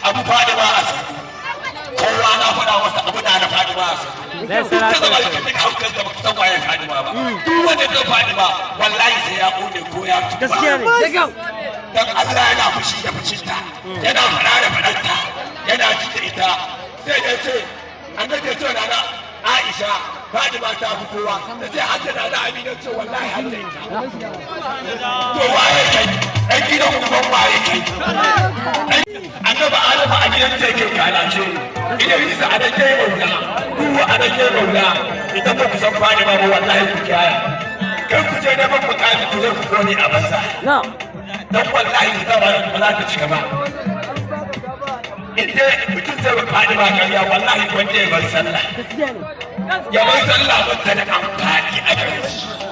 abu fadi ba a san kowa na faɗa masa abu na fadi ba a san duk da zama da kake haukar da baka san waye fadi ba duk wanda zai fadi ba wallahi sai ya kone ko ya ci gaskiya ne dan Allah yana fushi da fushinta yana fara da fadarta yana ci da ita sai da ce an da ce na Aisha Fadima ta fi kowa ta ce hajja na da Amina ce wallahi hajja ita to waye kai ɗan gidan uban waye kai annaba Adamu a gidan ce ke kalace idan Isa a dan yayi maula duwa a dan yayi maula idan ba ku san Fadima ba wallahi ku kiyaye kan ku je neman mukami ku zo ku kone a banza dan wallahi ita ba za ta ci gaba inda mutum zai Fadima ƙarya wallahi wanda ya bar sallah ya bar sallah ba ta da amfani a gare shi